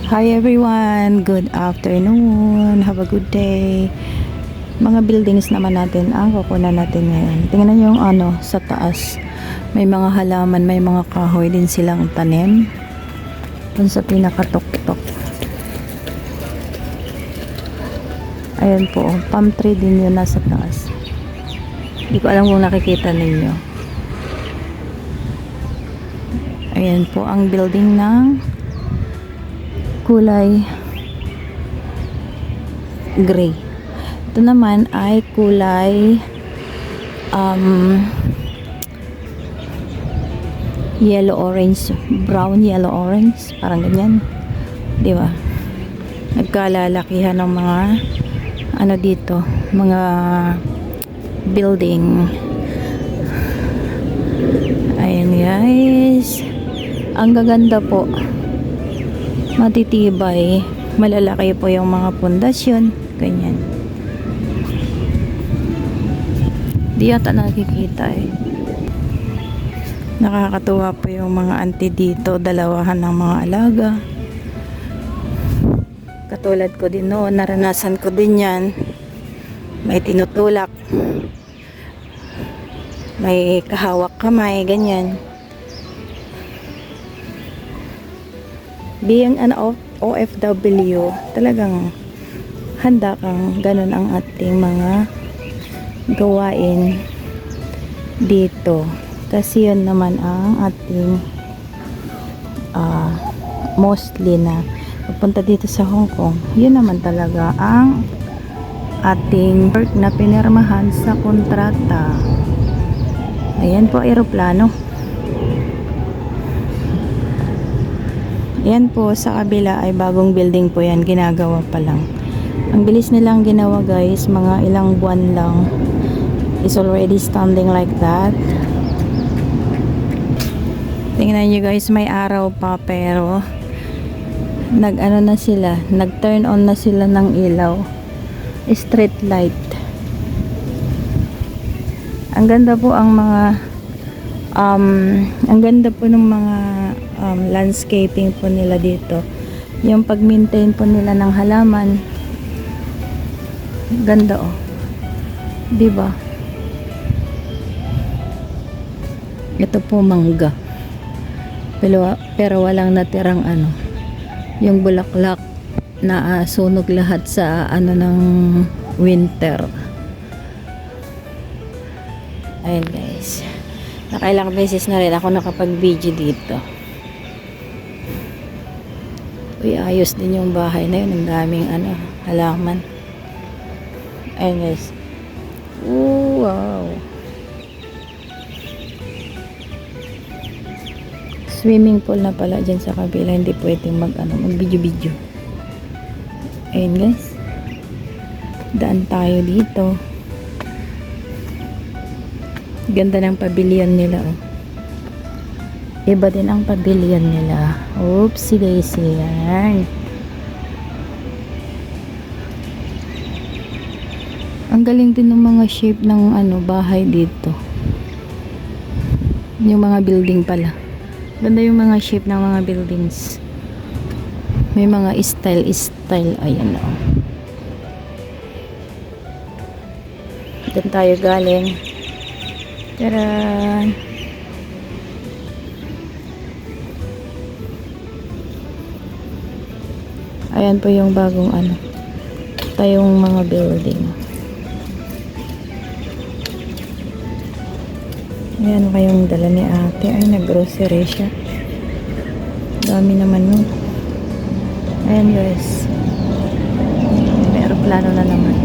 Hi everyone, good afternoon, have a good day. Mga buildings naman natin ang kukunan natin ngayon. Tingnan yung sa taas. May mga halaman, may mga kahoy din silang tanim. Dun sa pinakatuktok. Ayan po, palm tree din yun nasa taas. Hindi ko alam kung nakikita ninyo. Ayan po ang building ng kulay gray. Ito naman ay kulay yellow orange, brown yellow orange, parang ganyan, di ba? Nagkalalakihan ng mga dito, mga building. Ayan guys, ang gaganda po, matitibay, malalaki po yung mga pundasyon, ganyan. Di yata nakikita eh. Nakakatuwa po yung mga auntie dito, dalawahan ng mga alaga. Katulad ko din noon, naranasan ko din yan. May tinutulak, may kahawak kamay, ganyan. Being an OFW, talagang handa kang ganun ang ating mga gawain dito. Kasi yun naman ang ating mostly na pupunta dito sa Hong Kong. Yun naman talaga ang ating work na pinirmahan sa kontrata. Ayan po, aeroplano. Yan po sa kabila ay bagong building po yan, ginagawa pa lang. Ang bilis nilang ginawa guys, mga ilang buwan lang is already standing like that. Tingnan nyo guys, may araw pa pero na sila, nag-turn on na sila ng ilaw, street light. Ang ganda po ang mga ang ganda po ng mga landscaping po nila dito. Yung pag-maintain po nila ng halaman, ganda oh. 'Di ba? Ito po mangga. Pero walang natirang yung bulaklak na sunog lahat sa ng winter. Ayun guys. Nakailang beses na rin ako nakapag-video dito. Uy, ayos din yung bahay na yun. Ang daming halaman. Ayun guys. Ooh, wow. Swimming pool na pala dyan sa kabila. Hindi pwedeng mag-video-video. Ayun guys. Daan tayo dito. Ganda ng pavilion nila oh. Iba din ang pavilion nila. Oopsie daisy yan. Ang galing din ng mga shape ng bahay dito. Yung mga building pala. Ganda yung mga shape ng mga buildings. May mga style. Ayan oh. Doon tayo galing. Taran! Ayan po yung bagong tayong mga building. Ayan kayong dala ni ate. Ay, nag-grocery siya. Dami naman nun. Ayan guys. May aeroplano na naman.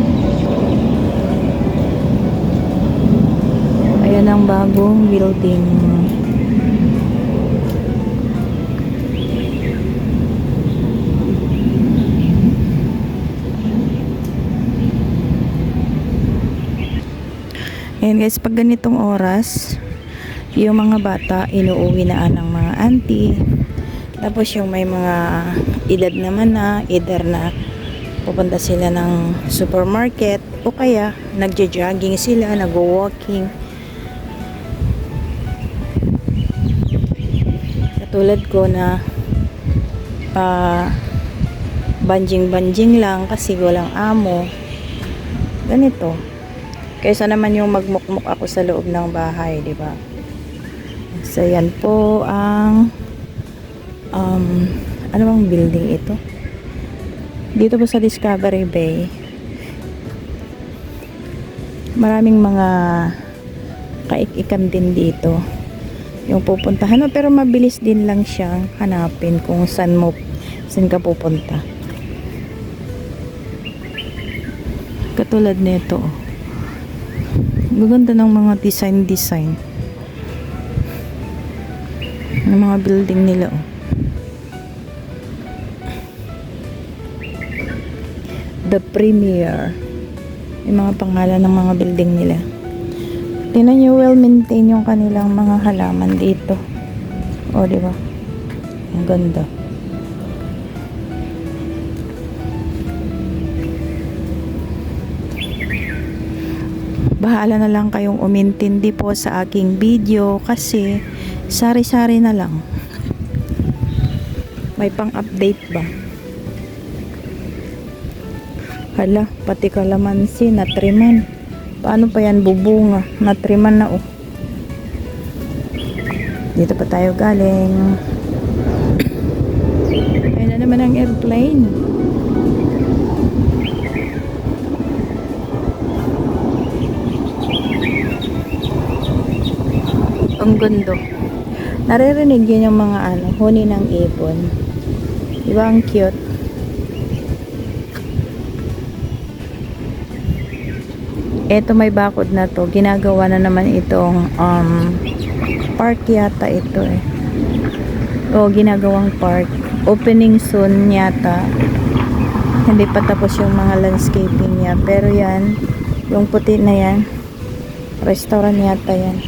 Ayan ang bagong building. Ayan guys, pag ganitong oras, yung mga bata inuuwi na ng mga auntie. Tapos yung may mga edad naman na, either na pupunta sila ng supermarket o kaya nagja-jogging sila, nag-walking. Katulad ko na banjing-banjing lang kasi walang amo. Ganito. Kaysa naman yung magmukmuk ako sa loob ng bahay, di ba? So, yan po ang ano bang building ito? Dito po sa Discovery Bay. Maraming mga kaikikan din dito. Yung pupuntahan mo, pero mabilis din lang siyang hanapin kung saan ka pupunta. Katulad nito. Maganda ng mga design ng mga building nila. The Premier. Yung mga pangalan ng mga building nila. Tingnan nyo, well maintain yung kanilang mga halaman dito. O, di ba? Ang ganda. Bahala na lang kayong umintindi po sa aking video kasi sari-sari na lang. May pang-update ba? Hala, pati kalamansi natriman. Paano pa yan bubunga? Natriman na oh. Dito pa tayo galing. Ayun na naman ang airplane. Ang ganda. Naririnig yun yung mga huni ng ibon. Diba ang cute? Eto may bakod na to. Ginagawa na naman itong park yata ito eh. O ginagawang park. Opening soon yata. Hindi pa tapos yung mga landscaping niya. Pero yan, yung puti na yan, restaurant yata yan.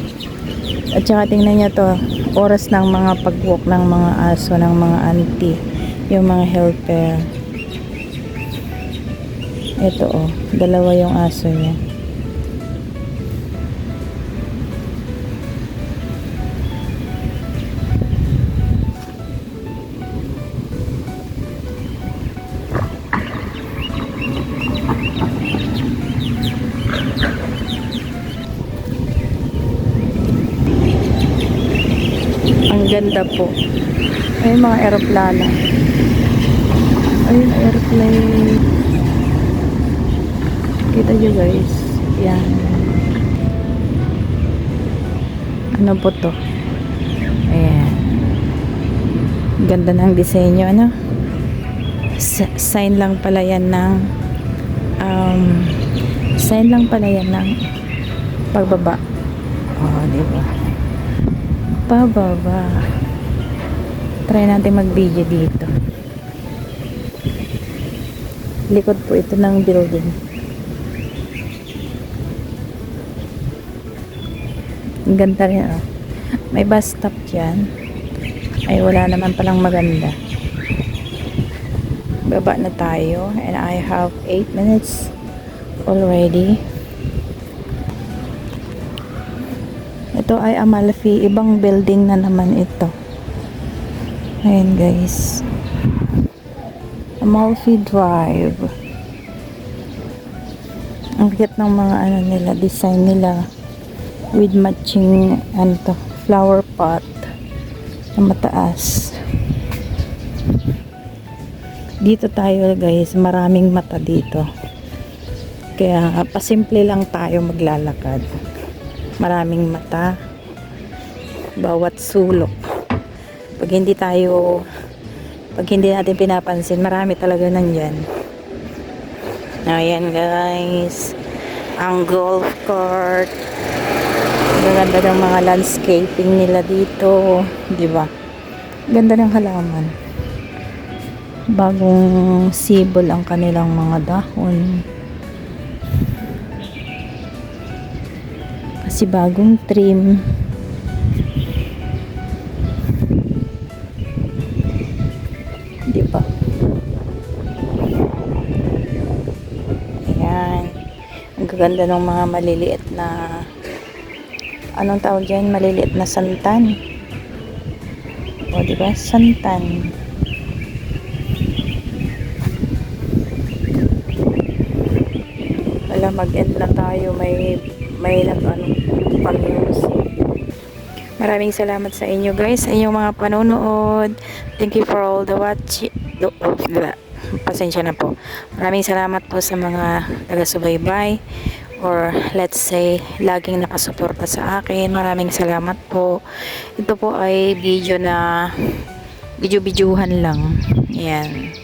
At saka tingnan niya to, oras ng mga pag-walk ng mga aso, ng mga auntie, yung mga helper. Ito oh, dalawa yung aso niya. Ang ganda po. Ayun mga aeroplano. Ayun airplane. Kita nyo guys. Yan. Ano po to? Ayan. Ganda ng disenyo. Ano? Sign lang pala yan ng pagbaba. Oh, diba? Pababa. Try natin mag-video dito. Likod po ito ng building. Ang ganda rin oh. May bus stop dyan. Ay wala naman palang maganda. Baba na tayo and I have 8 minutes already. Ito ay Amalfi, ibang building na naman ito. Ayan guys. Amalfi Drive. Ang cute ng mga nila, design nila with matching flower pot na mataas. Dito tayo guys, maraming mata dito. Kaya pasimple lang tayo maglalakad. Maraming mata bawat sulok. Pag hindi natin pinapansin, marami talaga nandyan. Ayan guys, ang golf cart. Ganda ng mga landscaping nila dito, di ba? Ganda ng halaman. Bagong sibol ang kanilang mga dahon. Kasi bagong trim. Di ba? Ayan. Ang gaganda ng mga maliliit na anong tawag dyan? Maliliit na santan. O, di ba? Santan. sila, mag-end na tayo. May pang-music. Maraming salamat sa inyo guys, sa inyong mga panonood. Thank you for all the watching. Pasensya na po. Maraming salamat po sa mga taga-subaybay, or let's say laging nakasuporta sa akin. Maraming salamat po. Ito po ay video-videohan lang. Yan.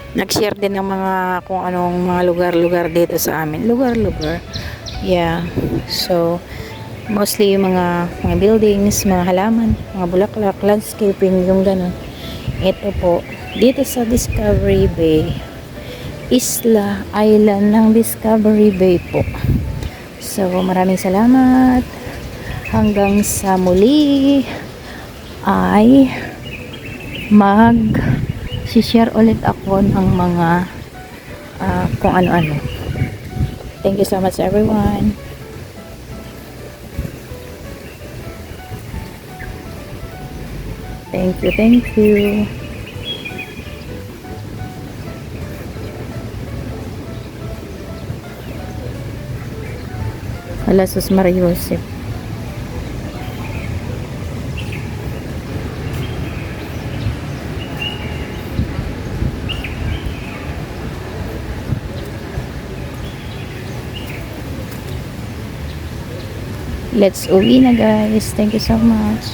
Nag-share din ng mga kung anong mga lugar-lugar dito sa amin. Lugar-lugar. Yeah. So, mostly yung mga buildings, mga halaman, mga bulaklak, landscaping, yung ganun. Ito po, dito sa Discovery Bay, Isla Island ng Discovery Bay po. So, maraming salamat. Hanggang sa muli ay share ulit ako ng mga kung ano-ano. Thank you so much everyone. Thank you. Hala, sus Maria Joseph. Let's uwi na guys. Thank you so much.